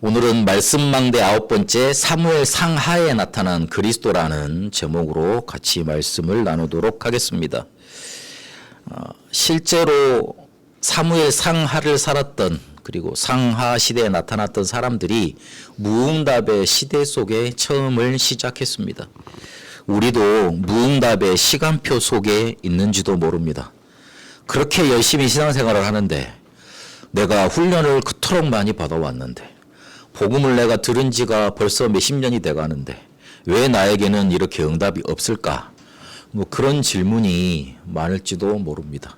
오늘은 말씀망대 9번째 사무엘 상하에 나타난 그리스도라는 제목으로 같이 말씀을 나누도록 하겠습니다. 실제로 사무엘 상하를 살았던 그리고 상하 시대에 나타났던 사람들이 무응답의 시대 속에 처음을 시작했습니다. 우리도 무응답의 시간표 속에 있는지도 모릅니다. 그렇게 열심히 신앙생활을 하는데 내가 훈련을 그토록 많이 받아왔는데 복음을 내가 들은 지가 벌써 몇십 년이 돼가는데 왜 나에게는 이렇게 응답이 없을까? 그런 질문이 많을지도 모릅니다.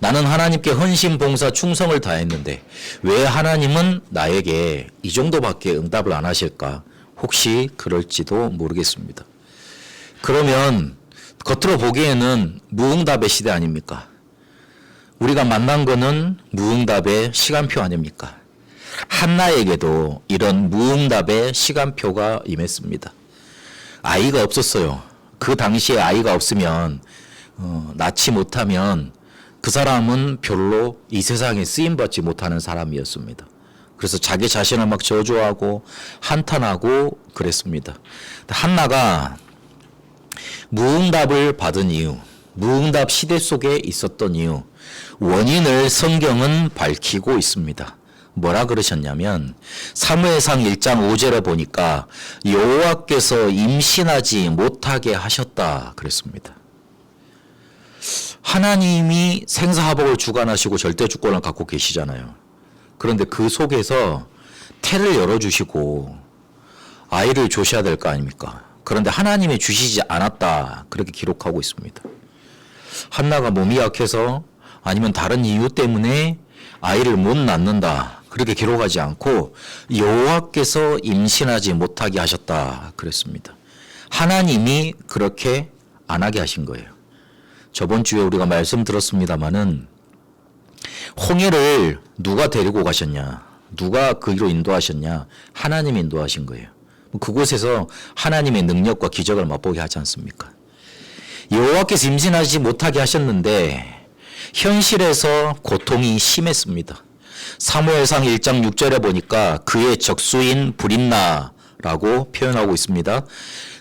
나는 하나님께 헌신, 봉사, 충성을 다했는데 왜 하나님은 나에게 이 정도밖에 응답을 안 하실까? 혹시 그럴지도 모르겠습니다. 그러면 겉으로 보기에는 무응답의 시대 아닙니까? 우리가 만난 거는 무응답의 시간표 아닙니까? 한나에게도 이런 무응답의 시간표가 임했습니다. 아이가 없었어요. 그 당시에 아이가 없으면 낳지 못하면 그 사람은 별로 이 세상에 쓰임받지 못하는 사람이었습니다. 그래서 자기 자신을 막 저주하고 한탄하고 그랬습니다. 한나가 무응답을 받은 이유, 무응답 시대 속에 있었던 이유, 원인을 성경은 밝히고 있습니다. 뭐라 그러셨냐면 사무엘상 1장 5절에 보니까 여호와께서 임신하지 못하게 하셨다 그랬습니다. 하나님이 생사화복을 주관하시고 절대주권을 갖고 계시잖아요. 그런데 그 속에서 태를 열어주시고 아이를 주셔야 될 거 아닙니까? 그런데 하나님이 주시지 않았다 그렇게 기록하고 있습니다. 한나가 몸이 약해서 아니면 다른 이유 때문에 아이를 못 낳는다 그렇게 기록하지 않고 여호와께서 임신하지 못하게 하셨다 그랬습니다. 하나님이 그렇게 안 하게 하신 거예요. 저번 주에 우리가 말씀 들었습니다마는 홍해를 누가 데리고 가셨냐, 누가 그 길로 인도하셨냐, 하나님이 인도하신 거예요. 그곳에서 하나님의 능력과 기적을 맛보게 하지 않습니까? 여호와께서 임신하지 못하게 하셨는데 현실에서 고통이 심했습니다. 사무엘상 1장 6절에 보니까 그의 적수인 브릿나라고 표현하고 있습니다.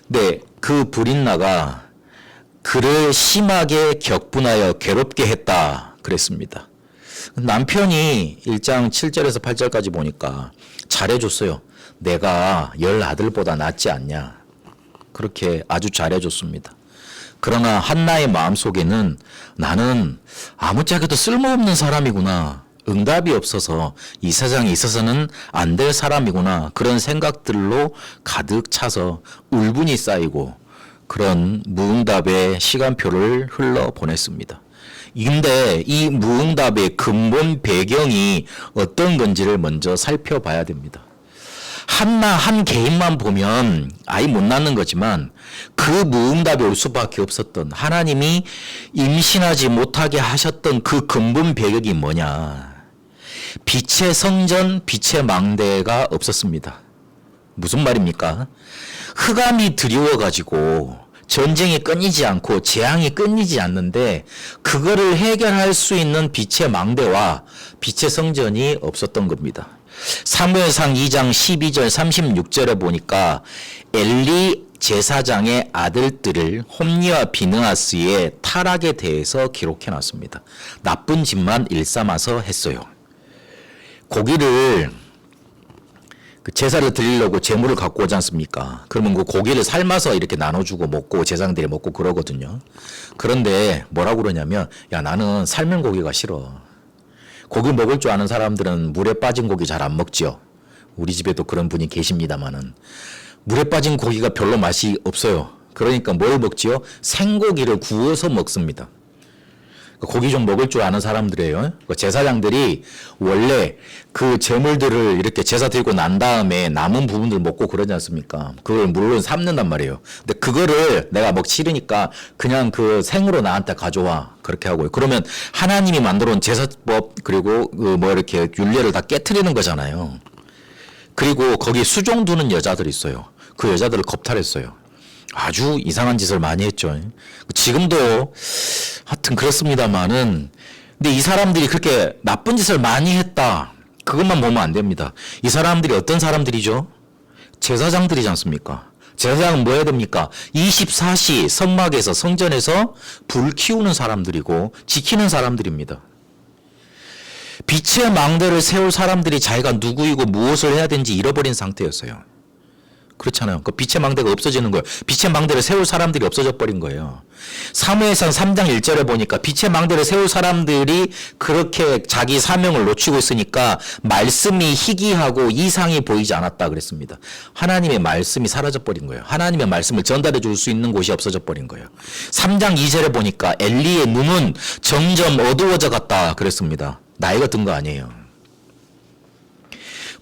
네, 그 브릿나가 그를 심하게 격분하여 괴롭게 했다 그랬습니다. 남편이 1장 7절에서 8절까지 보니까 잘해줬어요. 내가 10아들보다 낫지 않냐. 그렇게 아주 잘해줬습니다. 그러나 한나의 마음속에는 나는 아무짝에도 쓸모없는 사람이구나. 응답이 없어서 이 세상에 있어서는 안 될 사람이구나. 그런 생각들로 가득 차서 울분이 쌓이고 그런 무응답의 시간표를 흘러보냈습니다. 근데 이 무응답의 근본 배경이 어떤 건지를 먼저 살펴봐야 됩니다. 한나 한 개인만 보면 아이 못 낳는 거지만 그 무응답이 올 수밖에 없었던 하나님이 임신하지 못하게 하셨던 그 근본 배경이 뭐냐. 빛의 성전, 빛의 망대가 없었습니다. 무슨 말입니까? 흑암이 드리워가지고 전쟁이 끊이지 않고 재앙이 끊이지 않는데 그거를 해결할 수 있는 빛의 망대와 빛의 성전이 없었던 겁니다. 사무엘상 2장 12절 36절에 보니까 엘리 제사장의 아들들을 홈리와 비느하스의 타락에 대해서 기록해 놨습니다. 나쁜 짓만 일삼아서 했어요. 고기를 제사를 드리려고 제물을 갖고 오지 않습니까? 그러면 그 고기를 삶아서 이렇게 나눠주고 먹고 제사장들이 먹고 그러거든요. 그런데 뭐라고 그러냐면 야 나는 삶은 고기가 싫어. 고기 먹을 줄 아는 사람들은 물에 빠진 고기 잘 안 먹죠. 우리 집에도 그런 분이 계십니다마는 물에 빠진 고기가 별로 맛이 없어요. 그러니까 뭘 먹지요? 생고기를 구워서 먹습니다. 고기 좀 먹을 줄 아는 사람들이에요. 제사장들이 원래 그 제물들을 이렇게 제사 드리고 난 다음에 남은 부분들 먹고 그러지 않습니까? 그걸 물론 삶는단 말이에요. 근데 그거를 내가 먹기 싫으니까 그냥 그 생으로 나한테 가져와. 그렇게 하고요. 그러면 하나님이 만들어 온 제사법 그리고 그 뭐 이렇게 율례를 다 깨트리는 거잖아요. 그리고 거기 수종 두는 여자들이 있어요. 그 여자들을 겁탈했어요. 아주 이상한 짓을 많이 했죠. 지금도 하여튼 그렇습니다만은 근데 이 사람들이 그렇게 나쁜 짓을 많이 했다. 그것만 보면 안 됩니다. 이 사람들이 어떤 사람들이죠? 제사장들이지 않습니까? 제사장은 뭐 해야 됩니까? 24시 성막에서 성전에서 불 키우는 사람들이고 지키는 사람들입니다. 빛의 망대를 세울 사람들이 자기가 누구이고 무엇을 해야 되는지 잃어버린 상태였어요. 그렇잖아요. 그 빛의 망대가 없어지는 거예요. 빛의 망대를 세울 사람들이 없어져 버린 거예요. 사무엘상 3장 1절에 보니까 빛의 망대를 세울 사람들이 그렇게 자기 사명을 놓치고 있으니까 말씀이 희귀하고 이상이 보이지 않았다 그랬습니다. 하나님의 말씀이 사라져 버린 거예요. 하나님의 말씀을 전달해 줄 수 있는 곳이 없어져 버린 거예요. 3장 2절에 보니까 엘리의 눈은 점점 어두워져 갔다 그랬습니다. 나이가 든 거 아니에요.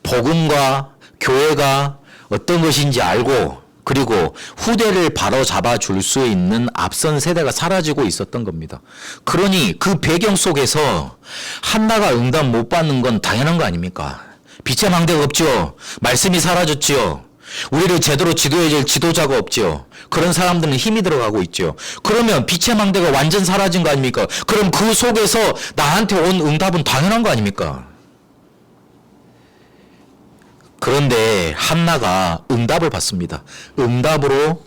복음과 교회가 어떤 것인지 알고 그리고 후대를 바로잡아 줄 수 있는 앞선 세대가 사라지고 있었던 겁니다. 그러니 그 배경 속에서 한나가 응답 못 받는 건 당연한 거 아닙니까? 빛의 망대가 없죠. 말씀이 사라졌죠. 우리를 제대로 지도해 줄 지도자가 없죠. 그런 사람들은 힘이 들어가고 있죠. 그러면 빛의 망대가 완전 사라진 거 아닙니까? 그럼 그 속에서 나한테 온 응답은 당연한 거 아닙니까? 그런데 한나가 응답을 받습니다. 응답으로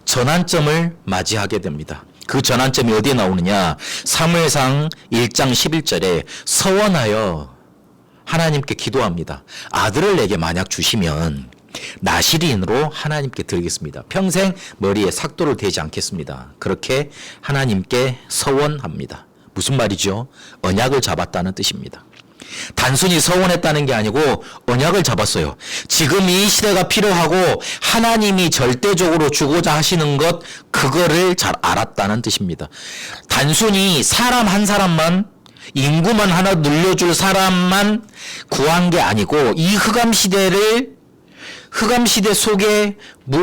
전환점을 맞이하게 됩니다. 그 전환점이 어디에 나오느냐? 사무엘상 1장 11절에 서원하여 하나님께 기도합니다. 아들을 내게 만약 주시면 나시린으로 하나님께 드리겠습니다. 평생 머리에 삭도를 대지 않겠습니다. 그렇게 하나님께 서원합니다. 무슨 말이죠? 언약을 잡았다는 뜻입니다. 단순히 서원했다는 게 아니고 언약을 잡았어요. 지금 이 시대가 필요하고 하나님이 절대적으로 주고자 하시는 것, 그거를 잘 알았다는 뜻입니다. 단순히 사람 한 사람만, 인구만 하나 늘려줄 사람만 구한 게 아니고 이 흑암시대 속에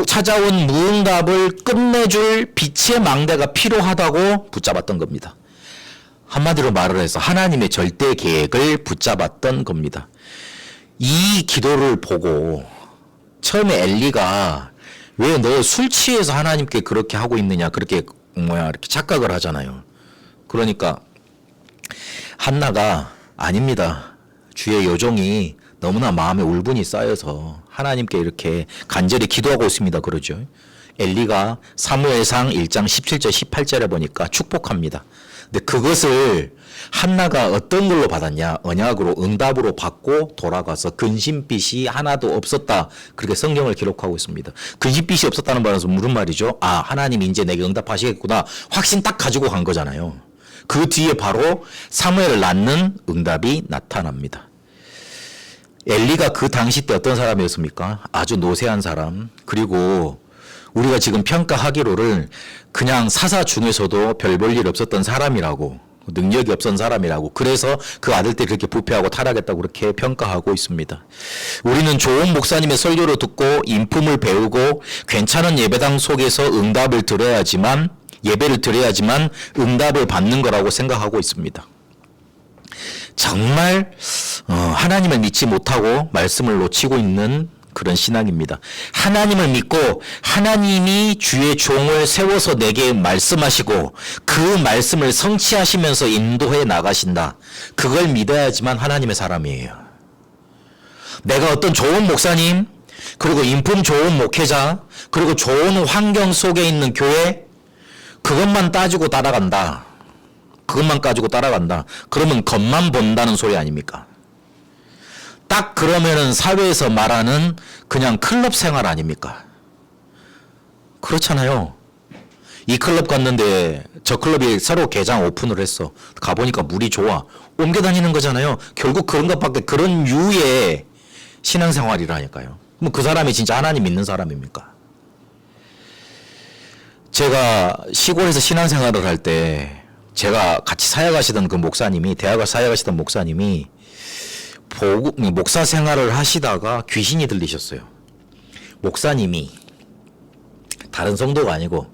찾아온 무응답을 끝내줄 빛의 망대가 필요하다고 붙잡았던 겁니다. 한마디로 말을 해서 하나님의 절대 계획을 붙잡았던 겁니다. 이 기도를 보고 처음에 엘리가 왜 너 술 취해서 하나님께 그렇게 하고 있느냐 이렇게 착각을 하잖아요. 그러니까 한나가 아닙니다. 주의 여종이 너무나 마음에 울분이 쌓여서 하나님께 이렇게 간절히 기도하고 있습니다. 그러죠. 엘리가 사무엘상 1장 17절 18절에 보니까 축복합니다. 근데 그것을 한나가 어떤 걸로 받았냐? 언약으로 응답으로 받고 돌아가서 근심빛이 하나도 없었다. 그렇게 성경을 기록하고 있습니다. 근심빛이 없었다는 말은 무슨 말이죠? 아, 하나님이 이제 내게 응답하시겠구나. 확신 딱 가지고 간 거잖아요. 그 뒤에 바로 사무엘을 낳는 응답이 나타납니다. 엘리가 그 당시 때 어떤 사람이었습니까? 아주 노쇠한 사람. 그리고 우리가 지금 평가하기로를 그냥 사사 중에서도 별 볼 일 없었던 사람이라고, 능력이 없었던 사람이라고, 그래서 그 아들 때 그렇게 부패하고 타락했다고 그렇게 평가하고 있습니다. 우리는 좋은 목사님의 설교를 듣고 인품을 배우고 괜찮은 예배당 속에서 응답을 들어야지만, 예배를 드려야지만 응답을 받는 거라고 생각하고 있습니다. 정말 하나님을 믿지 못하고 말씀을 놓치고 있는 그런 신앙입니다. 하나님을 믿고 하나님이 주의 종을 세워서 내게 말씀하시고 그 말씀을 성취하시면서 인도해 나가신다. 그걸 믿어야지만 하나님의 사람이에요. 내가 어떤 좋은 목사님, 그리고 인품 좋은 목회자, 그리고 좋은 환경 속에 있는 교회, 그것만 따지고 따라간다. 그것만 가지고 따라간다. 그러면 겉만 본다는 소리 아닙니까? 딱 그러면은 사회에서 말하는 그냥 클럽 생활 아닙니까? 그렇잖아요. 이 클럽 갔는데 저 클럽이 새로 개장 오픈을 했어. 가보니까 물이 좋아. 옮겨 다니는 거잖아요. 결국 그런 것밖에, 그런 유의 신앙생활이라니까요. 그럼 그 사람이 진짜 하나님 믿는 사람입니까? 제가 시골에서 신앙생활을 할 때 제가 같이 사역하시던 그 목사님이, 대학을 사역하시던 목사님이 목사 생활을 하시다가 귀신이 들리셨어요. 목사님이, 다른 성도가 아니고,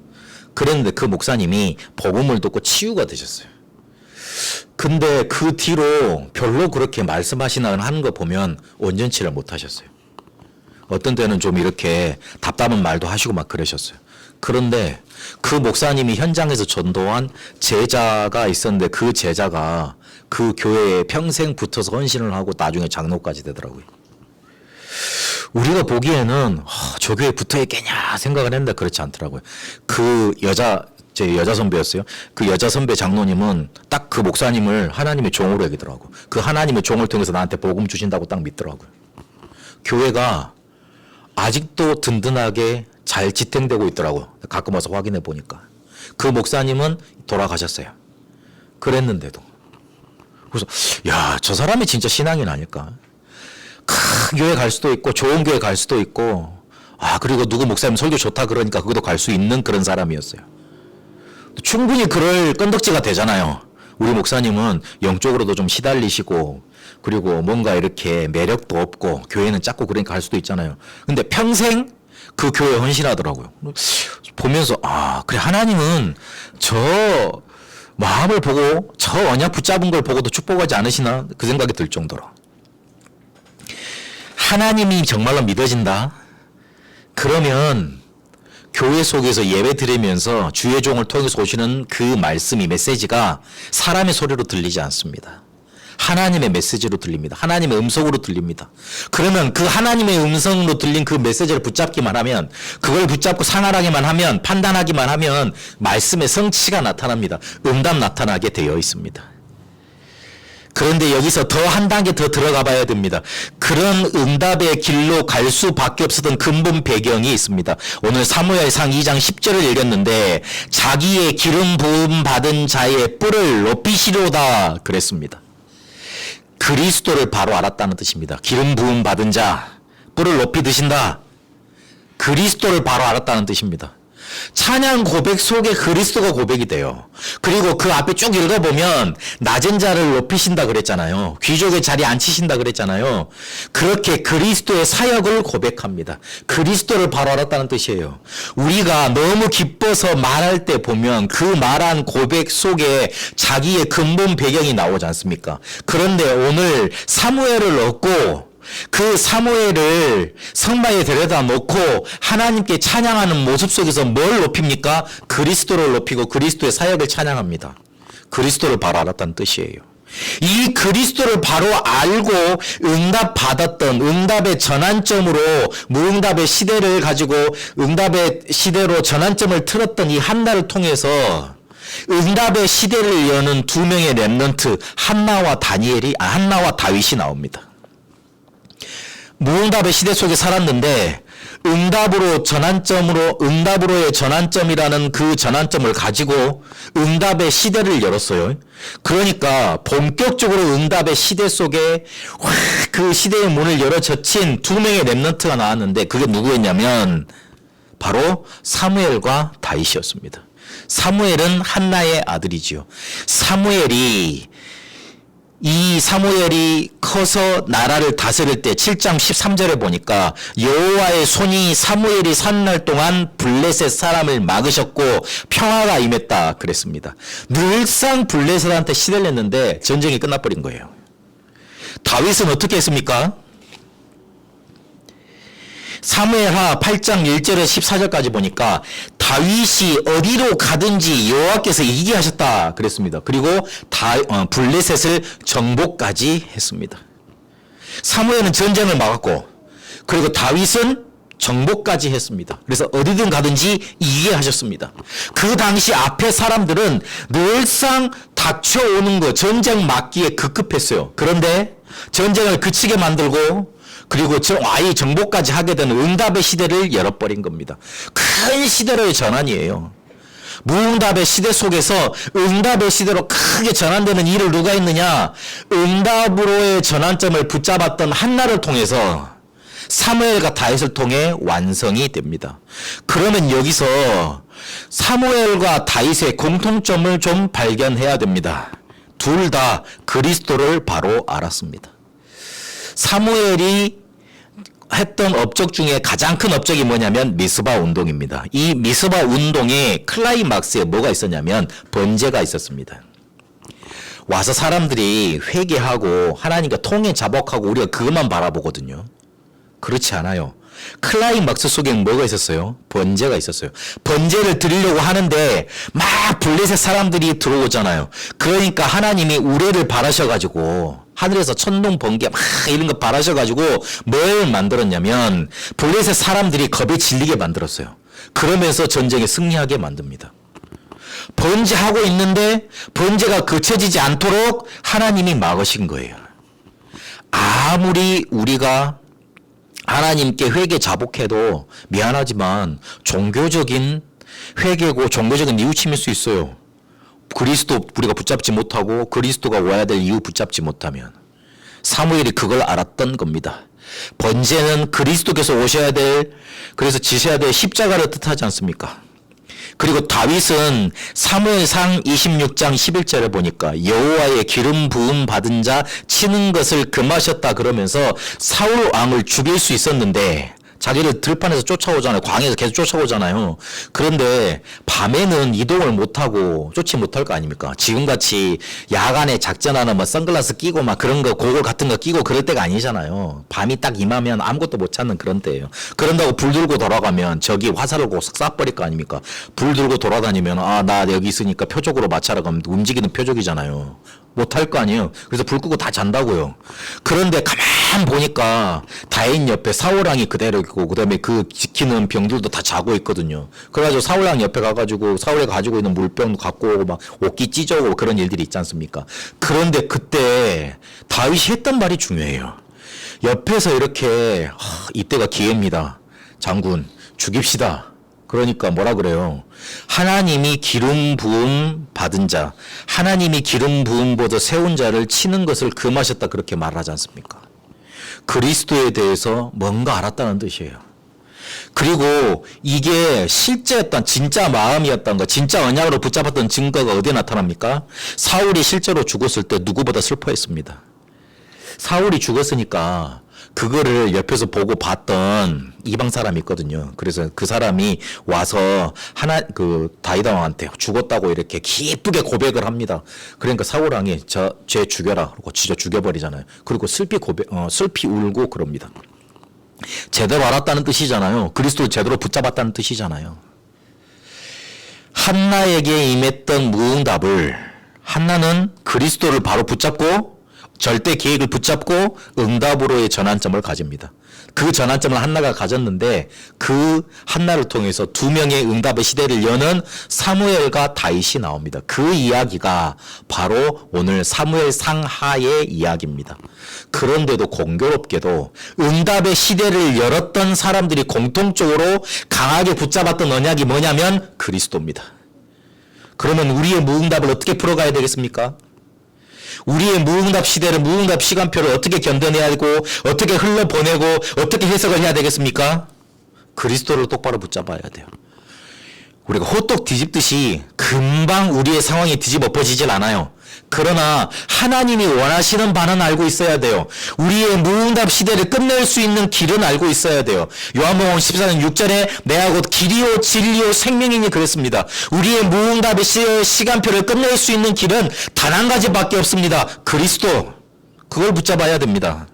그랬는데 그 목사님이 복음을 듣고 치유가 되셨어요. 근데 그 뒤로 별로 그렇게 말씀하시나 하는 거 보면 온전치를 못 하셨어요. 어떤 때는 좀 이렇게 답답한 말도 하시고 막 그러셨어요. 그런데 그 목사님이 현장에서 전도한 제자가 있었는데 그 제자가 그 교회에 평생 붙어서 헌신을 하고 나중에 장로까지 되더라고요. 우리가 보기에는 저 교회에 붙어 있겠냐 생각을 했는데 그렇지 않더라고요. 제 여자 선배였어요. 그 여자 선배 장로님은 딱 그 목사님을 하나님의 종으로 여기더라고. 그 하나님의 종을 통해서 나한테 복음 주신다고 딱 믿더라고요. 교회가 아직도 든든하게 잘 지탱되고 있더라고요. 가끔 와서 확인해 보니까. 그 목사님은 돌아가셨어요. 그랬는데도. 그래서 야, 저 사람이 진짜 신앙인 아닐까. 큰 교회 갈 수도 있고 좋은 교회 갈 수도 있고 그리고 누구 목사님 설교 좋다 그러니까 그것도 갈 수 있는 그런 사람이었어요. 충분히 그럴 건덕지가 되잖아요. 우리 목사님은 영적으로도 좀 시달리시고 그리고 뭔가 이렇게 매력도 없고 교회는 작고 그러니까 할 수도 있잖아요. 근데 평생 그 교회에 헌신하더라고요. 보면서 그래 하나님은 저 마음을 보고 저 언약 붙잡은 걸 보고도 축복하지 않으시나 그 생각이 들 정도로 하나님이 정말로 믿어진다. 그러면 교회 속에서 예배 드리면서 주의 종을 통해서 오시는 그 말씀이 메시지가 사람의 소리로 들리지 않습니다. 하나님의 메시지로 들립니다. 하나님의 음성으로 들립니다. 그러면 그 하나님의 음성으로 들린 그 메시지를 붙잡기만 하면 그걸 붙잡고 상할하기만 하면 판단하기만 하면 말씀의 성취가 나타납니다. 응답 나타나게 되어 있습니다. 그런데 여기서 더 한 단계 더 들어가 봐야 됩니다. 그런 응답의 길로 갈 수밖에 없었던 근본 배경이 있습니다. 오늘 사무엘상 2장 10절을 읽었는데 자기의 기름 부음 받은 자의 뿔을 높이시로다 그랬습니다. 그리스도를 바로 알았다는 뜻입니다. 기름 부음 받은 자, 뿔을 높이 드신다. 그리스도를 바로 알았다는 뜻입니다. 찬양 고백 속에 그리스도가 고백이 돼요. 그리고 그 앞에 쭉 읽어보면 낮은 자를 높이신다 그랬잖아요. 귀족의 자리에 앉히신다 그랬잖아요. 그렇게 그리스도의 사역을 고백합니다. 그리스도를 바로 알았다는 뜻이에요. 우리가 너무 기뻐서 말할 때 보면 그 말한 고백 속에 자기의 근본 배경이 나오지 않습니까? 그런데 오늘 사무엘을 얻고 그 사무엘을 성막에 데려다 놓고 하나님께 찬양하는 모습 속에서 뭘 높입니까? 그리스도를 높이고 그리스도의 사역을 찬양합니다. 그리스도를 바로 알았다는 뜻이에요. 이 그리스도를 바로 알고 응답 받았던 응답의 전환점으로 무응답의 시대를 가지고 응답의 시대로 전환점을 틀었던 이 한나를 통해서 응답의 시대를 여는 두 명의 렘넌트 한나와 다윗이 나옵니다. 무응답의 시대 속에 살았는데 응답으로의 전환점이라는 그 전환점을 가지고 응답의 시대를 열었어요. 그러니까 본격적으로 응답의 시대 속에 그 시대의 문을 열어 젖힌 두 명의 렘넌트가 나왔는데 그게 누구였냐면 바로 사무엘과 다윗이었습니다. 사무엘은 한나의 아들이지요. 사무엘이 커서 나라를 다스릴 때 7장 13절에 보니까 여호와의 손이 사무엘이 사는 날 동안 블레셋 사람을 막으셨고 평화가 임했다 그랬습니다. 늘상 블레셋한테 시달렸는데 전쟁이 끝나버린 거예요. 다윗은 어떻게 했습니까? 사무엘하 8장 1절에 14절까지 보니까 다윗이 어디로 가든지 여호와께서 이기게 하셨다 그랬습니다. 그리고 블레셋을 정복까지 했습니다. 사무엘은 전쟁을 막았고 그리고 다윗은 정복까지 했습니다. 그래서 어디든 가든지 이기게 하셨습니다. 그 당시 앞에 사람들은 늘상 닥쳐오는 거 전쟁 막기에 급급했어요. 그런데 전쟁을 그치게 만들고 그리고 아예 정복까지 하게 되는 응답의 시대를 열어버린 겁니다. 큰 시대로의 전환이에요. 무응답의 시대 속에서 응답의 시대로 크게 전환되는 일을 누가 했느냐? 응답으로의 전환점을 붙잡았던 한나를 통해서 사무엘과 다윗을 통해 완성이 됩니다. 그러면 여기서 사무엘과 다윗의 공통점을 좀 발견해야 됩니다. 둘 다 그리스도를 바로 알았습니다. 사무엘이 했던 업적 중에 가장 큰 업적이 뭐냐면 미스바 운동입니다. 이 미스바 운동의 클라이막스에 뭐가 있었냐면 번제가 있었습니다. 와서 사람들이 회개하고 하나님과 통해 자복하고 우리가 그것만 바라보거든요. 그렇지 않아요. 클라이막스 속에 뭐가 있었어요? 번제가 있었어요. 번제를 드리려고 하는데 막 블레셋 사람들이 들어오잖아요. 그러니까 하나님이 우레를 바라셔가지고 하늘에서 천둥 번개 막 이런 거 바라셔가지고 뭘 만들었냐면 블레셋 사람들이 겁에 질리게 만들었어요. 그러면서 전쟁에 승리하게 만듭니다. 번제하고 있는데 번제가 그쳐지지 않도록 하나님이 막으신 거예요. 아무리 우리가 하나님께 회개 자복해도 미안하지만 종교적인 회개고 종교적인 뉘우침일 수 있어요. 그리스도 우리가 붙잡지 못하고 그리스도가 와야 될 이유 붙잡지 못하면. 사무엘이 그걸 알았던 겁니다. 번제는 그리스도께서 오셔야 될, 그래서 지셔야 될 십자가를 뜻하지 않습니까? 그리고 다윗은 사무엘상 26장 11절에 보니까 여호와의 기름 부음 받은 자 치는 것을 금하셨다 그러면서 사울 왕을 죽일 수 있었는데 자기를 들판에서 쫓아오잖아요. 광야에서 계속 쫓아오잖아요. 그런데 밤에는 이동을 못하고 쫓지 못할 거 아닙니까? 지금같이 야간에 작전하는 뭐 선글라스 끼고 막 그런 거 고글 같은 거 끼고 그럴 때가 아니잖아요. 밤이 딱 임하면 아무것도 못 찾는 그런 때예요. 그런다고 불 들고 돌아가면 저기 화살을 고싹 쏴버릴 거 아닙니까? 불 들고 돌아다니면 아, 나 여기 있으니까 표적으로 맞춰라 그러면 움직이는 표적이잖아요. 못할 거 아니에요. 그래서 불 끄고 다 잔다고요. 그런데 가만 보니까 다윗 옆에 사울왕이 그대로 있고 그다음에 그 지키는 병들도 다 자고 있거든요. 그래가지고 사울왕 옆에 가가지고 사울이 가지고 있는 물병도 갖고 오고 막 옷기 찢어오고 그런 일들이 있지 않습니까? 그런데 그때 다윗이 했던 말이 중요해요. 옆에서 이렇게 이때가 기회입니다. 장군 죽입시다. 그러니까 뭐라 그래요? 하나님이 기름 부음 받은 자, 하나님이 기름 부음 받아 세운 자를 치는 것을 금하셨다 그렇게 말하지 않습니까? 그리스도에 대해서 뭔가 알았다는 뜻이에요. 그리고 이게 실제였던 진짜 마음이었던 거, 진짜 언약으로 붙잡았던 증거가 어디에 나타납니까? 사울이 실제로 죽었을 때 누구보다 슬퍼했습니다. 사울이 죽었으니까 그거를 옆에서 보고 봤던 이방 사람이 있거든요. 그래서 그 사람이 와서 다윗 왕한테 죽었다고 이렇게 기쁘게 고백을 합니다. 그러니까 사울 왕이 쟤 죽여라. 그러고 진짜 죽여버리잖아요. 그리고 슬피 울고 그럽니다. 제대로 알았다는 뜻이잖아요. 그리스도를 제대로 붙잡았다는 뜻이잖아요. 한나에게 임했던 무응답을 한나는 그리스도를 바로 붙잡고 절대 계획을 붙잡고 응답으로의 전환점을 가집니다. 그 전환점을 한나가 가졌는데 그 한나를 통해서 두 명의 응답의 시대를 여는 사무엘과 다윗이 나옵니다. 그 이야기가 바로 오늘 사무엘 상하의 이야기입니다. 그런데도 공교롭게도 응답의 시대를 열었던 사람들이 공통적으로 강하게 붙잡았던 언약이 뭐냐면 그리스도입니다. 그러면 우리의 무응답을 어떻게 풀어가야 되겠습니까? 우리의 무응답 시대를, 무응답 시간표를 어떻게 견뎌내야 되고 어떻게 흘러보내고 어떻게 해석을 해야 되겠습니까? 그리스도를 똑바로 붙잡아야 돼요. 우리가 호떡 뒤집듯이 금방 우리의 상황이 뒤집어 엎어지질 않아요. 그러나 하나님이 원하시는 바는 알고 있어야 돼요. 우리의 무응답 시대를 끝낼 수 있는 길은 알고 있어야 돼요. 요한복음 14장 6절에 내가 곧 길이요 진리요 생명이니 그랬습니다. 우리의 무응답의 시간표를 끝낼 수 있는 길은 단 한 가지밖에 없습니다. 그리스도. 그걸 붙잡아야 됩니다.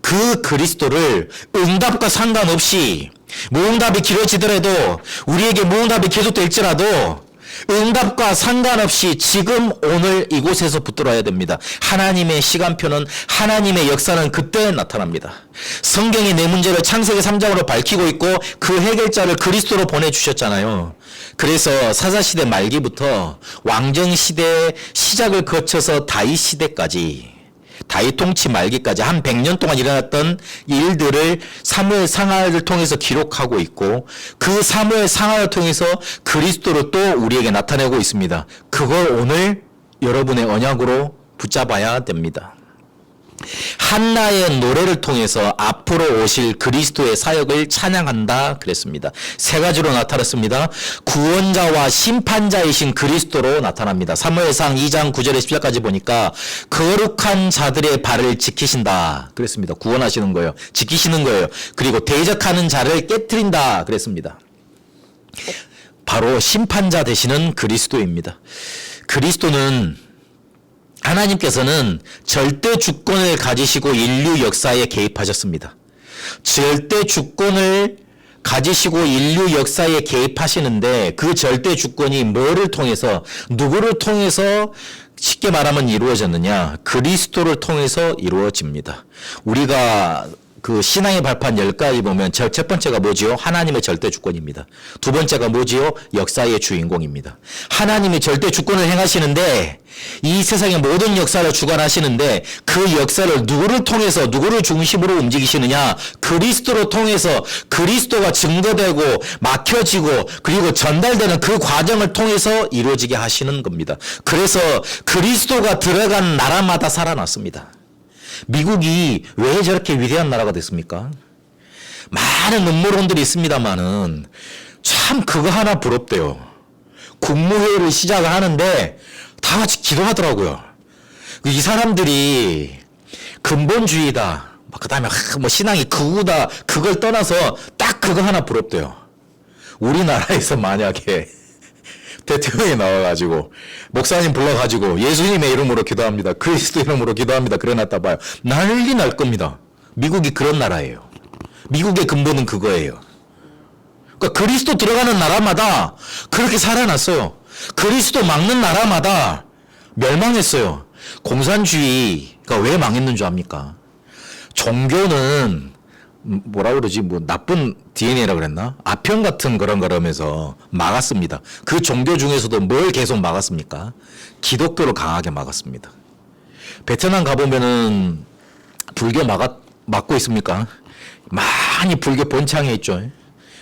그 그리스도를 응답과 상관없이 무응답이 길어지더라도 우리에게 무응답이 계속될지라도 응답과 상관없이 지금 오늘 이곳에서 붙들어야 됩니다. 하나님의 시간표는 하나님의 역사는 그때 나타납니다. 성경이 내 문제를 창세기 3장으로 밝히고 있고 그 해결자를 그리스도로 보내주셨잖아요. 그래서 사사시대 말기부터 왕정시대 시작을 거쳐서 다윗 시대까지 다윗 통치 말기까지 한 100년 동안 일어났던 일들을 사무엘 상하를 통해서 기록하고 있고 그 사무엘 상하를 통해서 그리스도를 또 우리에게 나타내고 있습니다. 그걸 오늘 여러분의 언약으로 붙잡아야 됩니다. 한나의 노래를 통해서 앞으로 오실 그리스도의 사역을 찬양한다 그랬습니다. 세 가지로 나타났습니다. 구원자와 심판자이신 그리스도로 나타납니다. 사무엘상 2장 9절에 10절까지 보니까 거룩한 자들의 발을 지키신다 그랬습니다. 구원하시는 거예요. 지키시는 거예요. 그리고 대적하는 자를 깨트린다 그랬습니다. 바로 심판자 되시는 그리스도입니다. 그리스도는 하나님께서는 절대 주권을 가지시고 인류 역사에 개입하셨습니다. 절대 주권을 가지시고 인류 역사에 개입하시는데 그 절대 주권이 뭐를 통해서, 누구를 통해서 쉽게 말하면 이루어졌느냐? 그리스도를 통해서 이루어집니다. 우리가 그 신앙의 발판 10가지 보면 첫 번째가 뭐지요? 하나님의 절대 주권입니다. 두 번째가 뭐지요? 역사의 주인공입니다. 하나님이 절대 주권을 행하시는데 이 세상의 모든 역사를 주관하시는데 그 역사를 누구를 통해서, 누구를 중심으로 움직이시느냐? 그리스도로 통해서, 그리스도가 증거되고 막혀지고 그리고 전달되는 그 과정을 통해서 이루어지게 하시는 겁니다. 그래서 그리스도가 들어간 나라마다 살아났습니다. 미국이 왜 저렇게 위대한 나라가 됐습니까? 많은 음모론들이 있습니다만은 참 그거 하나 부럽대요. 국무회의를 시작을 하는데 다 같이 기도하더라고요. 이 사람들이 근본주의다, 그 다음에 뭐 신앙이 극우다, 그걸 떠나서 딱 그거 하나 부럽대요. 우리나라에서 만약에 대통령이 나와가지고 목사님 불러가지고 예수님의 이름으로 기도합니다, 그리스도 이름으로 기도합니다, 그래놨다 봐요. 난리 날 겁니다. 미국이 그런 나라예요. 미국의 근본은 그거예요. 그러니까 그리스도 들어가는 나라마다 그렇게 살아났어요. 그리스도 막는 나라마다 멸망했어요. 공산주의가 왜 망했는 줄 압니까? 종교는 뭐라 그러지, 뭐 나쁜 DNA라 그랬나? 아편 같은 그런 거라면서 막았습니다. 그 종교 중에서도 뭘 계속 막았습니까? 기독교를 강하게 막았습니다. 베트남 가보면은 불교 막고 있습니까? 많이 불교 본창에 있죠.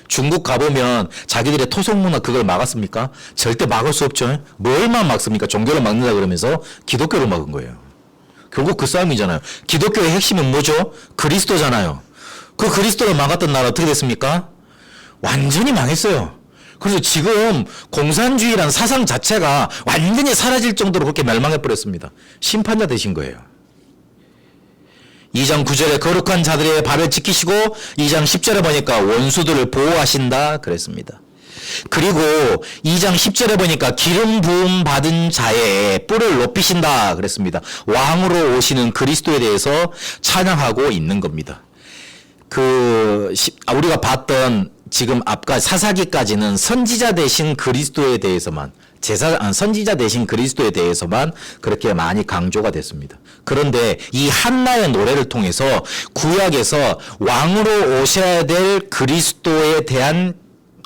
중국 가보면 자기들의 토속 문화 그걸 막았습니까? 절대 막을 수 없죠. 뭘만 막습니까? 종교를 막는다 그러면서 기독교를 막은 거예요. 결국 그 싸움이잖아요. 기독교의 핵심은 뭐죠? 그리스도잖아요. 그 그리스도를 막았던 나라 어떻게 됐습니까? 완전히 망했어요. 그래서 지금 공산주의란 사상 자체가 완전히 사라질 정도로 그렇게 멸망해버렸습니다. 심판자 되신 거예요. 2장 9절에 거룩한 자들의 발을 지키시고 2장 10절에 보니까 원수들을 보호하신다 그랬습니다. 그리고 2장 10절에 보니까 기름 부음 받은 자의 뿔을 높이신다 그랬습니다. 왕으로 오시는 그리스도에 대해서 찬양하고 있는 겁니다. 우리가 봤던 지금 앞까 사사기까지는 선지자 되신 그리스도에 대해서만, 선지자 되신 그리스도에 대해서만 그렇게 많이 강조가 됐습니다. 그런데 이 한나의 노래를 통해서 구약에서 왕으로 오셔야 될 그리스도에 대한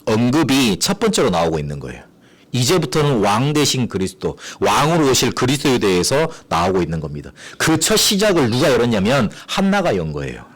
언급이 첫 번째로 나오고 있는 거예요. 이제부터는 왕 되신 그리스도, 왕으로 오실 그리스도에 대해서 나오고 있는 겁니다. 그 첫 시작을 누가 열었냐면 한나가 연 거예요.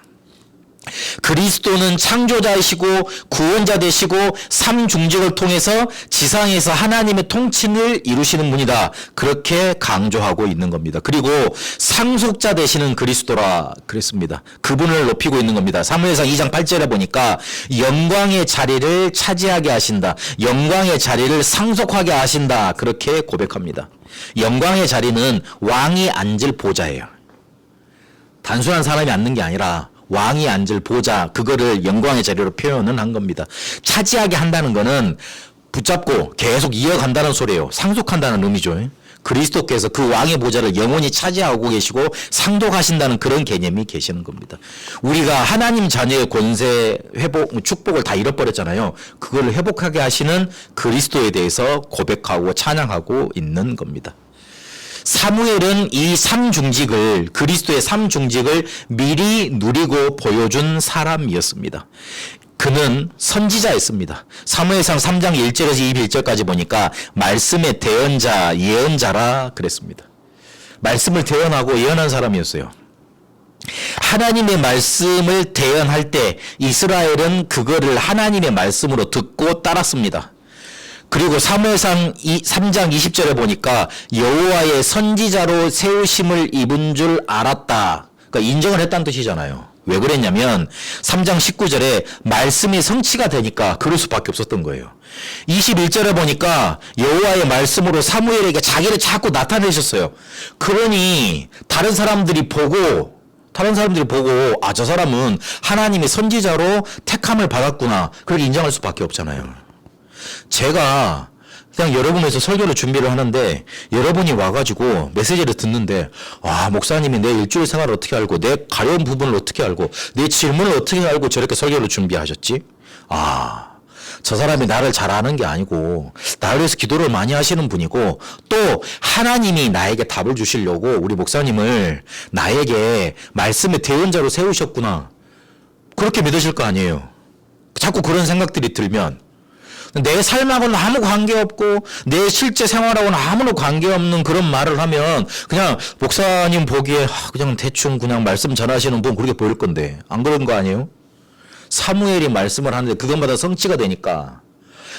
그리스도는 창조자이시고 구원자 되시고 삼중직을 통해서 지상에서 하나님의 통치를 이루시는 분이다. 그렇게 강조하고 있는 겁니다. 그리고 상속자 되시는 그리스도라 그랬습니다. 그분을 높이고 있는 겁니다. 사무엘상 2장 8절에 보니까 영광의 자리를 차지하게 하신다. 영광의 자리를 상속하게 하신다. 그렇게 고백합니다. 영광의 자리는 왕이 앉을 보좌예요. 단순한 사람이 앉는 게 아니라 왕이 앉을 보좌, 그거를 영광의 자리로 표현은 한 겁니다. 차지하게 한다는 거는 붙잡고 계속 이어간다는 소리예요. 상속한다는 의미죠. 그리스도께서 그 왕의 보좌를 영원히 차지하고 계시고 상속하신다는 그런 개념이 계시는 겁니다. 우리가 하나님 자녀의 권세, 회복, 축복을 다 잃어버렸잖아요. 그걸 회복하게 하시는 그리스도에 대해서 고백하고 찬양하고 있는 겁니다. 사무엘은 이 삼중직을, 그리스도의 삼중직을 미리 누리고 보여준 사람이었습니다. 그는 선지자였습니다. 사무엘상 3장 1절에서 21절까지 보니까 말씀의 대언자, 예언자라 그랬습니다. 말씀을 대언하고 예언한 사람이었어요. 하나님의 말씀을 대언할 때 이스라엘은 그거를 하나님의 말씀으로 듣고 따랐습니다. 그리고 사무엘상 3장 20절에 보니까 여호와의 선지자로 세우심을 입은 줄 알았다. 그러니까 인정을 했다는 뜻이잖아요. 왜 그랬냐면 3장 19절에 말씀이 성취가 되니까 그럴 수밖에 없었던 거예요. 21절에 보니까 여호와의 말씀으로 사무엘에게 자기를 자꾸 나타내셨어요. 그러니 다른 사람들이 보고 저 사람은 하나님의 선지자로 택함을 받았구나. 그렇게 인정할 수밖에 없잖아요. 제가 그냥 여러분에서 설교를 준비를 하는데 여러분이 와가지고 메시지를 듣는데 와 목사님이 내 일주일 생활을 어떻게 알고 내 가려운 부분을 어떻게 알고 내 질문을 어떻게 알고 저렇게 설교를 준비하셨지? 저 사람이 나를 잘 아는 게 아니고 나를 위해서 기도를 많이 하시는 분이고 또 하나님이 나에게 답을 주시려고 우리 목사님을 나에게 말씀의 대언자로 세우셨구나. 그렇게 믿으실 거 아니에요. 자꾸 그런 생각들이 들면 내 삶하고는 아무 관계없고 내 실제 생활하고는 아무런 관계없는 그런 말을 하면 그냥 목사님 보기에 그냥 대충 그냥 말씀 전하시는 분 그렇게 보일 건데 안 그런 거 아니에요? 사무엘이 말씀을 하는데 그것마다 성취가 되니까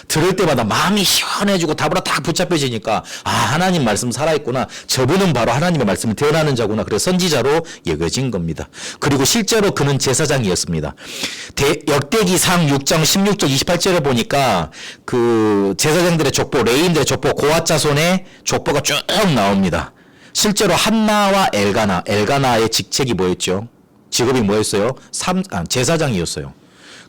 들을 때마다 마음이 시원해지고 답으로 딱 붙잡혀지니까 하나님 말씀 살아있구나. 저분은 바로 하나님의 말씀을 대언하는 자구나. 그래서 선지자로 여겨진 겁니다. 그리고 실제로 그는 제사장이었습니다. 역대기상 6장 16절 28절에 보니까 그 제사장들의 족보, 레위인들의 족보, 고핫 자손의 족보가 쭉 나옵니다. 실제로 한나와 엘가나의 직책이 뭐였죠? 직업이 뭐였어요? 제사장이었어요.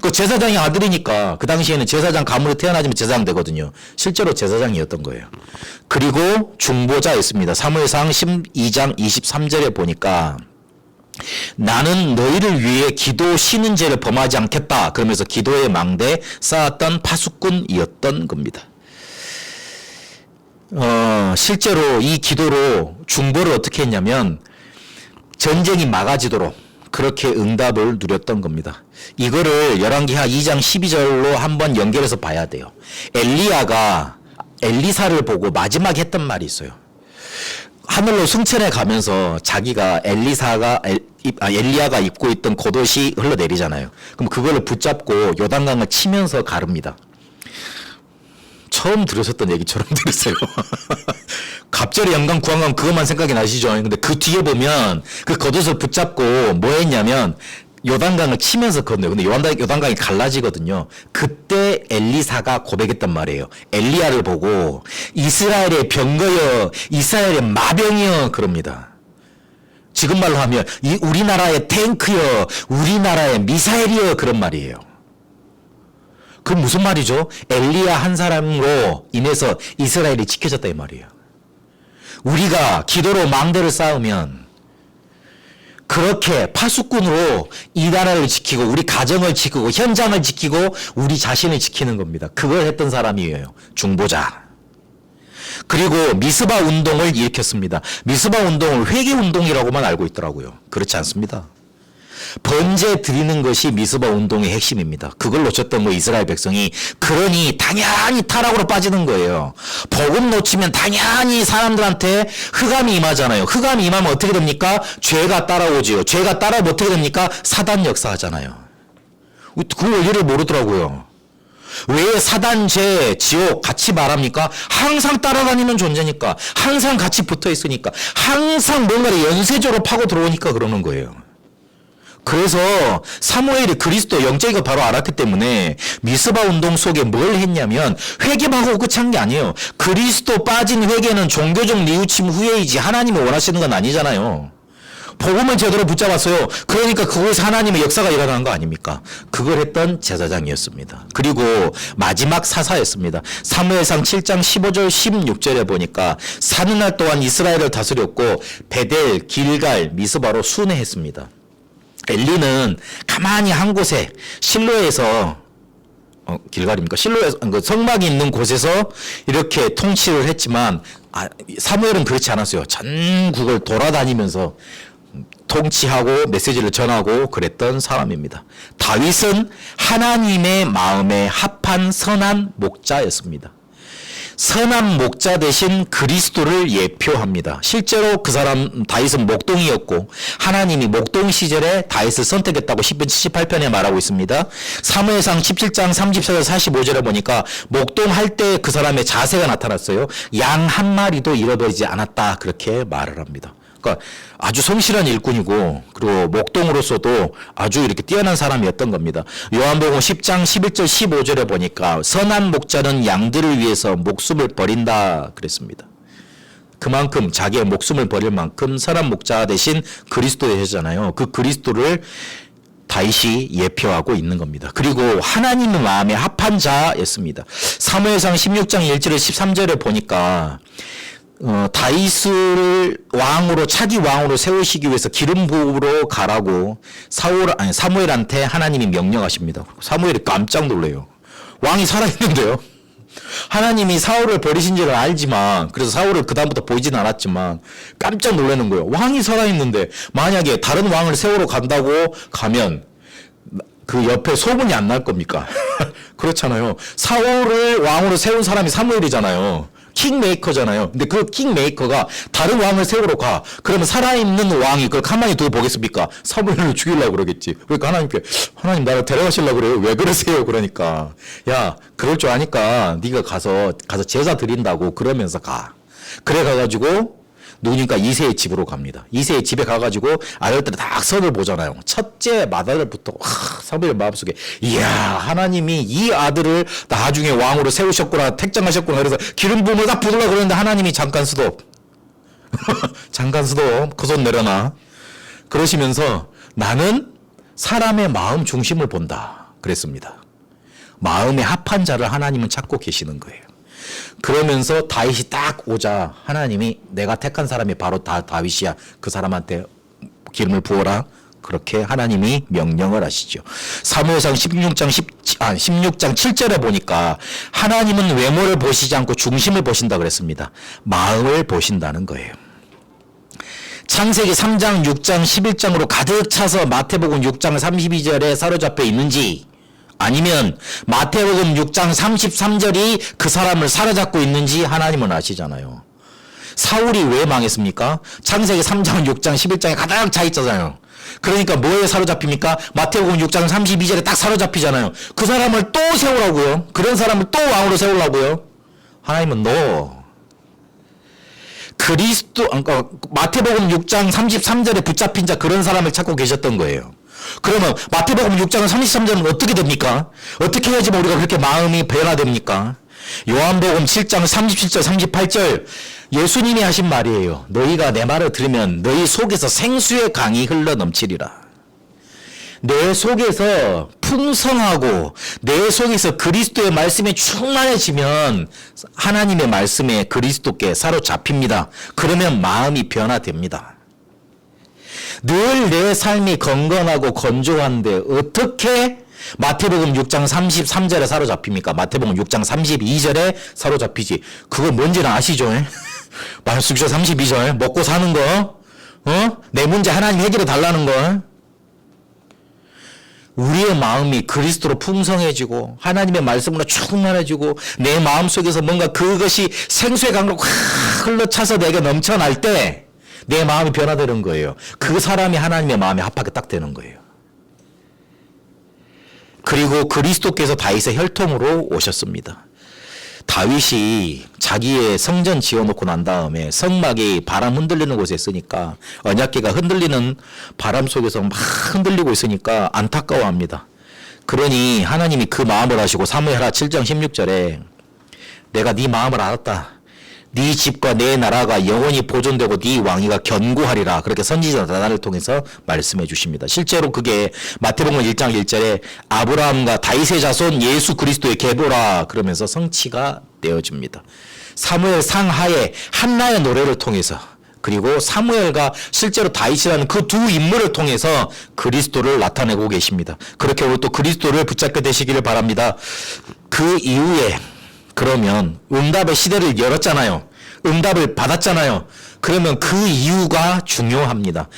그 제사장이 아들이니까 그 당시에는 제사장 가문에 태어나지면 제사장 되거든요. 실제로 제사장이었던 거예요. 그리고 중보자였습니다. 사무엘상 12장 23절에 보니까 나는 너희를 위해 기도 쉬는 죄를 범하지 않겠다. 그러면서 기도의 망대 쌓았던 파수꾼이었던 겁니다. 실제로 이 기도로 중보를 어떻게 했냐면 전쟁이 막아지도록 그렇게 응답을 누렸던 겁니다. 이거를 열왕기하 2장 12절로 한번 연결해서 봐야 돼요. 엘리야가 엘리사를 보고 마지막에 했던 말이 있어요. 하늘로 승천해 가면서 자기가 엘리야가 입고 있던 겉옷이 흘러내리잖아요. 그럼 그걸 붙잡고 요단강을 치면서 가릅니다. 처음 들으셨던 얘기처럼 들으세요. 갑절의 영광 구한강 그것만 생각이 나시죠? 근데 그 뒤에 보면 그 겉옷을 붙잡고 뭐 했냐면 요단강을 치면서 건너요. 근데 요단강이 갈라지거든요. 그때 엘리사가 고백했단 말이에요. 엘리야를 보고 이스라엘의 병거여 이스라엘의 마병이여 그럽니다. 지금 말로 하면 우리나라의 탱크여 우리나라의 미사일이여 그런 말이에요. 그럼 무슨 말이죠? 엘리야 한 사람으로 인해서 이스라엘이 지켜졌다 이 말이에요. 우리가 기도로 망대를 쌓으면 그렇게 파수꾼으로 이 나라를 지키고 우리 가정을 지키고 현장을 지키고 우리 자신을 지키는 겁니다. 그걸 했던 사람이에요. 중보자. 그리고 미스바 운동을 일으켰습니다. 미스바 운동을 회개 운동이라고만 알고 있더라고요. 그렇지 않습니다. 번제 드리는 것이 미스바 운동의 핵심입니다. 그걸 놓쳤던 이스라엘 백성이 그러니 당연히 타락으로 빠지는 거예요. 복음 놓치면 당연히 사람들한테 흑암이 임하잖아요. 흑암이 임하면 어떻게 됩니까? 죄가 따라오지요. 죄가 따라오면 어떻게 됩니까? 사단 역사하잖아요. 그 원리를 모르더라고요. 왜 사단, 죄, 지옥 같이 말합니까? 항상 따라다니는 존재니까. 항상 같이 붙어 있으니까. 항상 뭔가를 연쇄적으로 파고 들어오니까 그러는 거예요. 그래서 사무엘이 그리스도 영적인 거 바로 알았기 때문에 미스바 운동 속에 뭘 했냐면 회개만 하고 끝한 게 아니에요. 그리스도 빠진 회개는 종교적 뉘우침 후에이지 하나님이 원하시는 건 아니잖아요. 복음을 제대로 붙잡았어요. 그러니까 그곳에 하나님의 역사가 일어나는 거 아닙니까? 그걸 했던 제사장이었습니다. 그리고 마지막 사사였습니다. 사무엘상 7장 15절 16절에 보니까 사는 날 동안 이스라엘을 다스렸고 베델, 길갈, 미스바로 순회했습니다. 엘리는 가만히 한 곳에 실로에서 길갈입니까? 실로에서 성막이 있는 곳에서 이렇게 통치를 했지만 사무엘은 그렇지 않았어요. 전국을 돌아다니면서 통치하고 메시지를 전하고 그랬던 사람입니다. 다윗은 하나님의 마음에 합한 선한 목자였습니다. 선한 목자 대신 그리스도를 예표합니다. 실제로 그 사람 다윗은 목동이었고 하나님이 목동 시절에 다윗을 선택했다고 시편 78편에 말하고 있습니다. 사무엘상 17장 34절 45절에 보니까 목동할 때 그 사람의 자세가 나타났어요. 양 한 마리도 잃어버리지 않았다 그렇게 말을 합니다. 그러니까 아주 성실한 일꾼이고 그리고 목동으로서도 아주 이렇게 뛰어난 사람이었던 겁니다. 요한복음 10장 11절 15절에 보니까 선한 목자는 양들을 위해서 목숨을 버린다 그랬습니다. 그만큼 자기의 목숨을 버릴 만큼 선한 목자 대신 그리스도의 잖아요. 그 그리스도를 다윗이 예표하고 있는 겁니다. 그리고 하나님의 마음에 합한 자였습니다. 사무엘상 16장 1절에 13절에 보니까 다윗을 왕으로 차기 왕으로 세우시기 위해서 기름 부으러 가라고 사무엘한테 하나님이 명령하십니다. 사무엘이 깜짝 놀래요. 왕이 살아있는데요. 하나님이 사울을 버리신 줄 알지만, 그래서 사울을 그다음부터 보이진 않았지만 깜짝 놀라는 거예요. 왕이 살아있는데 만약에 다른 왕을 세우러 간다고 가면 그 옆에 소문이 안 날 겁니까? 그렇잖아요. 사울을 왕으로 세운 사람이 사무엘이잖아요. 킹메이커잖아요. 근데 그 킹메이커가 다른 왕을 세우러 가. 그러면 살아있는 왕이 그걸 가만히 두고 보겠습니까? 사무엘을 죽이려고 그러겠지. 그러니까 하나님께, 하나님 나를 데려가시려고 그래요. 왜 그러세요? 그러니까 야, 그럴 줄 아니까 네가 가서 제사 드린다고 그러면서 가. 그래 가가지고 누구니까 이새의 집으로 갑니다. 이새의 집에 가가지고 아들들이 딱 선을 보잖아요. 첫째 맏아들부터 사무엘 마음속에 이야, 하나님이 이 아들을 나중에 왕으로 세우셨구나, 택정하셨구나. 그래서 기름 부음을 딱 부으려고 그러는데 하나님이 잠깐 스톱. 잠깐 스톱. 그 손 내려놔. 그러시면서 나는 사람의 마음 중심을 본다 그랬습니다. 마음에 합한 자를 하나님은 찾고 계시는 거예요. 그러면서 다윗이 딱 오자 하나님이 내가 택한 사람이 바로 다윗이야. 그 사람한테 기름을 부어라. 그렇게 하나님이 명령을 하시죠. 사무엘상 16장 7절에 보니까 하나님은 외모를 보시지 않고 중심을 보신다 그랬습니다. 마음을 보신다는 거예요. 창세기 3장, 6장, 11장으로 가득 차서 마태복음 6장 32절에 사로잡혀 있는지, 아니면 마태복음 6장 33절이 그 사람을 사로잡고 있는지 하나님은 아시잖아요. 사울이 왜 망했습니까? 창세기 3장, 6장, 11장에 가득 차 있잖아요. 그러니까 뭐에 사로잡힙니까? 마태복음 6장 32절에 딱 사로잡히잖아요. 그 사람을 또 세우라고요. 그런 사람을 또 왕으로 세우려고요. 하나님은 마태복음 6장 33절에 붙잡힌 자, 그런 사람을 찾고 계셨던 거예요. 그러면 마태복음 6장 33절은 어떻게 됩니까? 어떻게 해야지만 우리가 그렇게 마음이 변화됩니까? 요한복음 7장 37절 38절 예수님이 하신 말이에요. 너희가 내 말을 들으면 너희 속에서 생수의 강이 흘러 넘치리라. 내 속에서 풍성하고 내 속에서 그리스도의 말씀에 충만해지면 하나님의 말씀에 그리스도께 사로잡힙니다. 그러면 마음이 변화됩니다. 늘 내 삶이 건강하고 건조한데 어떻게 마태복음 6장 33절에 사로잡힙니까? 마태복음 6장 32절에 사로잡히지. 그거 뭔지는 아시죠? 말씀서 32절 먹고 사는 거, 내 문제 하나님 해결해 달라는 거. 우리의 마음이 그리스도로 풍성해지고 하나님의 말씀으로 충만해지고 내 마음속에서 뭔가 그것이 생수의 강으로 확 흘러차서 내게 넘쳐날 때 내 마음이 변화되는 거예요. 그 사람이 하나님의 마음에 합하게 딱 되는 거예요. 그리고 그리스도께서 다윗의 혈통으로 오셨습니다. 다윗이 자기의 성전 지어놓고 난 다음에 성막이 바람 흔들리는 곳에 있으니까, 언약궤가 흔들리는 바람 속에서 막 흔들리고 있으니까 안타까워합니다. 그러니 하나님이 그 마음을 아시고 사무엘하 7장 16절에 내가 네 마음을 알았다. 네 집과 내 나라가 영원히 보존되고 네 왕위가 견고하리라. 그렇게 선지자 나단을 통해서 말씀해 주십니다. 실제로 그게 마태복음 1장 1절에 아브라함과 다윗의 자손 예수 그리스도의 계보라 그러면서 성취가 되어집니다. 사무엘 상하의 한나의 노래를 통해서, 그리고 사무엘과 실제로 다윗이라는 그 두 인물을 통해서 그리스도를 나타내고 계십니다. 그렇게 오늘 또 그리스도를 붙잡게 되시기를 바랍니다. 그 이후에 그러면 응답의 시대를 열었잖아요. 응답을 받았잖아요. 그러면 그 이유가 중요합니다.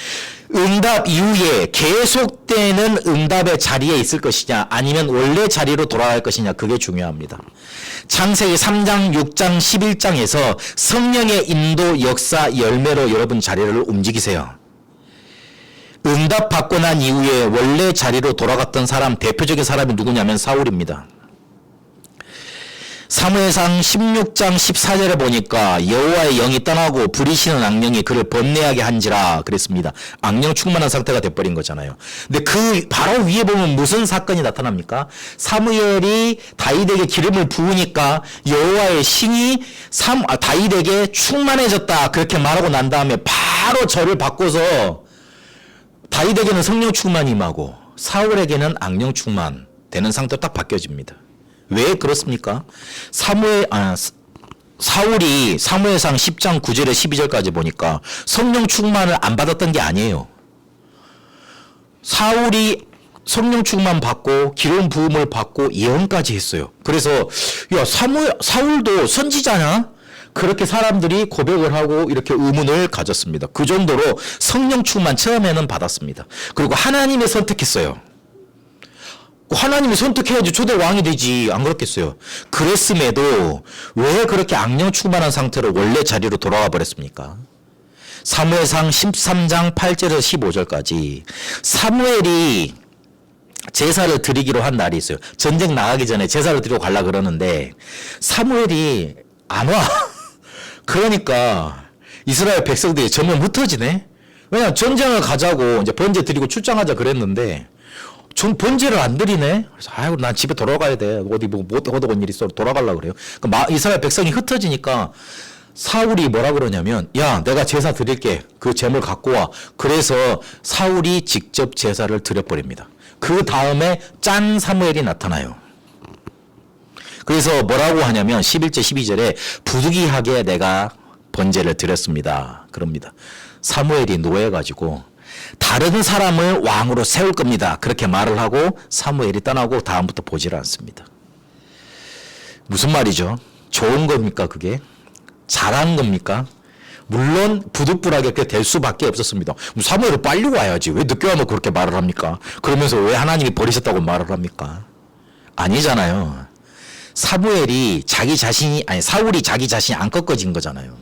응답 이후에 계속되는 응답의 자리에 있을 것이냐, 아니면 원래 자리로 돌아갈 것이냐, 그게 중요합니다. 창세기 3장, 6장, 11장에서 성령의 인도, 역사, 열매로 여러분 자리를 움직이세요. 응답 받고 난 이후에 원래 자리로 돌아갔던 사람, 대표적인 사람이 누구냐면 사울입니다. 사무엘상 16장 14절에 보니까 여호와의 영이 떠나고 부리시는 악령이 그를 번뇌하게 한지라 그랬습니다. 악령 충만한 상태가 돼버린 거잖아요. 근데 그 바로 위에 보면 무슨 사건이 나타납니까? 사무엘이 다윗에게 기름을 부으니까 여호와의 신이 다윗에게 충만해졌다 그렇게 말하고 난 다음에 바로 절을 바꿔서 다윗에게는 성령 충만이 임하고 사울에게는 악령 충만되는 상태로 딱 바뀌어집니다. 왜 그렇습니까? 사울이 사무엘상 10장 9절에 12절까지 보니까 성령 충만을 안 받았던 게 아니에요. 사울이 성령 충만 받고 기름 부음을 받고 예언까지 했어요. 그래서 야 사울도 선지자냐? 그렇게 사람들이 고백을 하고 이렇게 의문을 가졌습니다. 그 정도로 성령 충만 처음에는 받았습니다. 그리고 하나님이 선택했어요. 하나님이 선택해야지 초대 왕이 되지, 안 그렇겠어요? 그랬음에도 왜 그렇게 악령 충만한 상태로 원래 자리로 돌아와 버렸습니까? 사무엘상 13장 8절에서 15절까지 사무엘이 제사를 드리기로 한 날이 있어요. 전쟁 나가기 전에 제사를 드리고 가려고 그러는데 사무엘이 안 와. 그러니까 이스라엘 백성들이 점점 흩어지네. 왜냐면 전쟁을 가자고 이제 번제 드리고 출장하자 그랬는데 전 번제를 안 드리네. 그래서 아이고 난 집에 돌아가야 돼. 어디 뭐 못 얻어본 일 있어. 돌아가려고 그래요. 그러니까 이스라엘 백성이 흩어지니까 사울이 뭐라 그러냐면 야 내가 제사 드릴게. 그 제물 갖고 와. 그래서 사울이 직접 제사를 드려버립니다. 그 다음에 짠 사무엘이 나타나요. 그래서 뭐라고 하냐면 11절 12절에 부득이하게 내가 번제를 드렸습니다. 그럽니다. 사무엘이 노해가지고 다른 사람을 왕으로 세울 겁니다. 그렇게 말을 하고 사무엘이 떠나고 다음부터 보지를 않습니다. 무슨 말이죠? 좋은 겁니까 그게? 잘한 겁니까? 물론 부득불하게 그렇게 될 수밖에 없었습니다. 사무엘을 빨리 와야지. 왜 늦게 와서 그렇게 말을 합니까? 그러면서 왜 하나님이 버리셨다고 말을 합니까? 아니잖아요. 사울이 자기 자신이 안 꺾어진 거잖아요.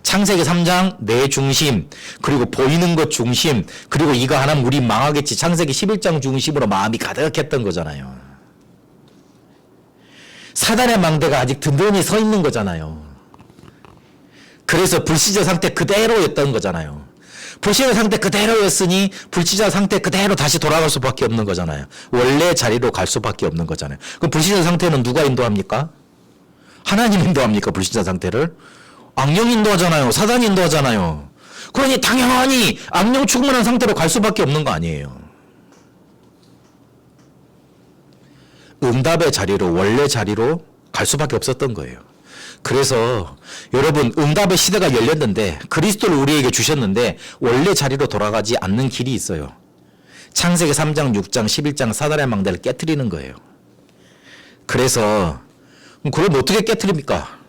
창세기 3장 내 중심, 그리고 보이는 것 중심, 그리고 이거 하나면 우리 망하겠지. 창세기 11장 중심으로 마음이 가득했던 거잖아요. 사단의 망대가 아직 든든히 서 있는 거잖아요. 그래서 불시자 상태 그대로였던 거잖아요. 불시자 상태 그대로였으니 불시자 상태 그대로 다시 돌아갈 수밖에 없는 거잖아요. 원래 자리로 갈 수밖에 없는 거잖아요. 그럼 불시자 상태는 누가 인도합니까? 하나님 인도합니까? 불시자 상태를? 악령 인도하잖아요. 사단이 인도하잖아요. 그러니 당연히 악령 충만한 상태로 갈 수밖에 없는 거 아니에요. 응답의 자리로, 원래 자리로 갈 수밖에 없었던 거예요. 그래서 여러분 응답의 시대가 열렸는데 그리스도를 우리에게 주셨는데 원래 자리로 돌아가지 않는 길이 있어요. 창세기 3장 6장 11장 사단의 망대를 깨트리는 거예요. 그래서 그럼 어떻게 깨트립니까?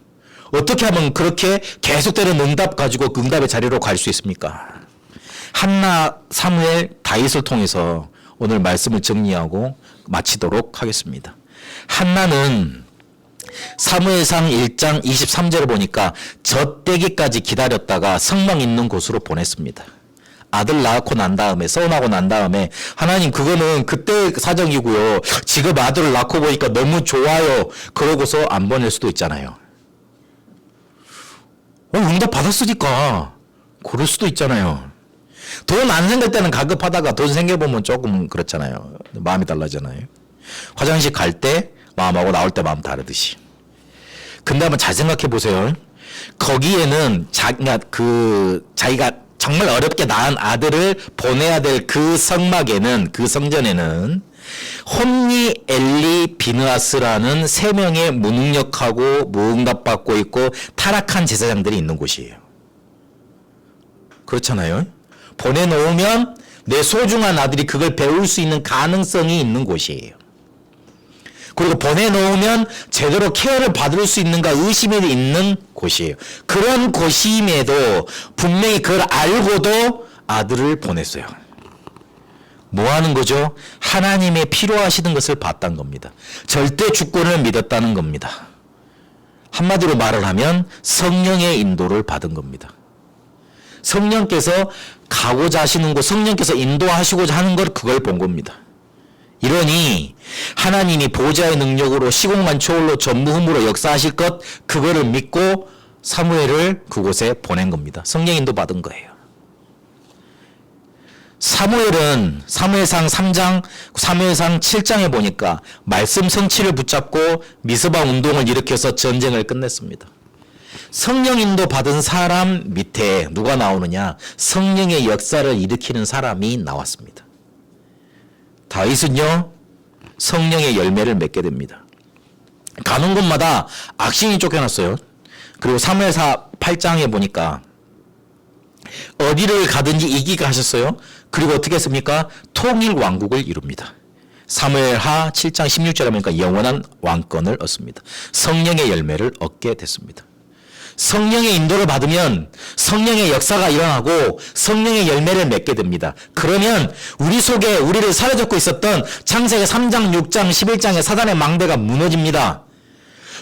어떻게 하면 그렇게 계속되는 응답 가지고 응답의 자리로 갈 수 있습니까? 한나, 사무엘, 다윗을 통해서 오늘 말씀을 정리하고 마치도록 하겠습니다. 한나는 사무엘상 1장 23절을 보니까 젖되기까지 기다렸다가 성막 있는 곳으로 보냈습니다. 아들 낳고 난 다음에, 서운하고 난 다음에 하나님 그거는 그때 사정이고요. 지금 아들을 낳고 보니까 너무 좋아요. 그러고서 안 보낼 수도 있잖아요. 응답 받았으니까 그럴 수도 있잖아요. 돈 안 생길 때는 가급하다가 돈 생겨보면 조금 그렇잖아요. 마음이 달라지잖아요. 화장실 갈 때 마음하고 나올 때 마음 다르듯이. 근데 한번 잘 생각해 보세요. 거기에는 자기가 정말 어렵게 낳은 아들을 보내야 될 그 성막에는, 그 성전에는 혼니, 엘리, 비느하스라는 세 명의 무능력하고 무응답받고 있고 타락한 제사장들이 있는 곳이에요. 그렇잖아요. 보내놓으면 내 소중한 아들이 그걸 배울 수 있는 가능성이 있는 곳이에요. 그리고 보내놓으면 제대로 케어를 받을 수 있는가 의심이 있는 곳이에요. 그런 곳임에도 분명히 그걸 알고도 아들을 보냈어요. 뭐 하는 거죠? 하나님의 필요하시는 것을 봤다는 겁니다. 절대 주권을 믿었다는 겁니다. 한마디로 말을 하면 성령의 인도를 받은 겁니다. 성령께서 가고자 하시는 곳, 성령께서 인도하시고자 하는 걸 그걸 본 겁니다. 이러니 하나님이 보좌의 능력으로 시공간 초월로 전무후무로 역사하실 것, 그거를 믿고 사무엘을 그곳에 보낸 겁니다. 성령 인도 받은 거예요. 사무엘은 사무엘상 3장, 사무엘상 7장에 보니까 말씀 성취를 붙잡고 미스바 운동을 일으켜서 전쟁을 끝냈습니다. 성령 인도 받은 사람 밑에 누가 나오느냐? 성령의 역사를 일으키는 사람이 나왔습니다. 다윗은요 성령의 열매를 맺게 됩니다. 가는 곳마다 악신이 쫓겨났어요. 그리고 사무엘사 8장에 보니까 어디를 가든지 이기게 하셨어요. 그리고 어떻게 했습니까? 통일 왕국을 이룹니다. 사무엘하 7장 16절에 보니까 영원한 왕권을 얻습니다. 성령의 열매를 얻게 됐습니다. 성령의 인도를 받으면 성령의 역사가 일어나고 성령의 열매를 맺게 됩니다. 그러면 우리 속에 우리를 사로잡고 있었던 창세기 3장, 6장, 11장의 사단의 망대가 무너집니다.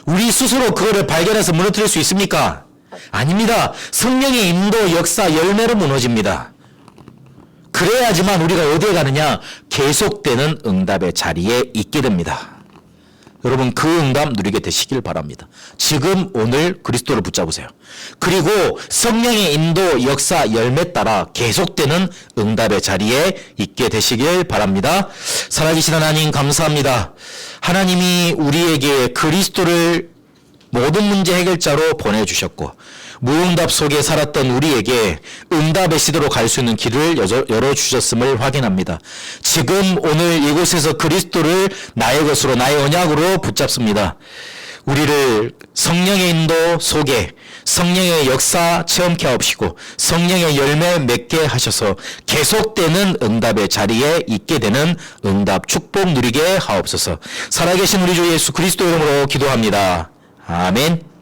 우리 스스로 그거를 발견해서 무너뜨릴 수 있습니까? 아닙니다. 성령의 인도, 역사, 열매로 무너집니다. 그래야지만 우리가 어디에 가느냐? 계속되는 응답의 자리에 있게 됩니다. 여러분 그 응답 누리게 되시길 바랍니다. 지금 오늘 그리스도를 붙잡으세요. 그리고 성령의 인도, 역사, 열매 따라 계속되는 응답의 자리에 있게 되시길 바랍니다. 살아계신 하나님 감사합니다. 하나님이 우리에게 그리스도를 모든 문제 해결자로 보내주셨고 무응답 속에 살았던 우리에게 응답의 시대로 갈 수 있는 길을 열어주셨음을 확인합니다. 지금 오늘 이곳에서 그리스도를 나의 것으로 나의 언약으로 붙잡습니다. 우리를 성령의 인도 속에 성령의 역사 체험케 하옵시고 성령의 열매 맺게 하셔서 계속되는 응답의 자리에 있게 되는 응답 축복 누리게 하옵소서. 살아계신 우리 주 예수 그리스도 이름으로 기도합니다. 아멘.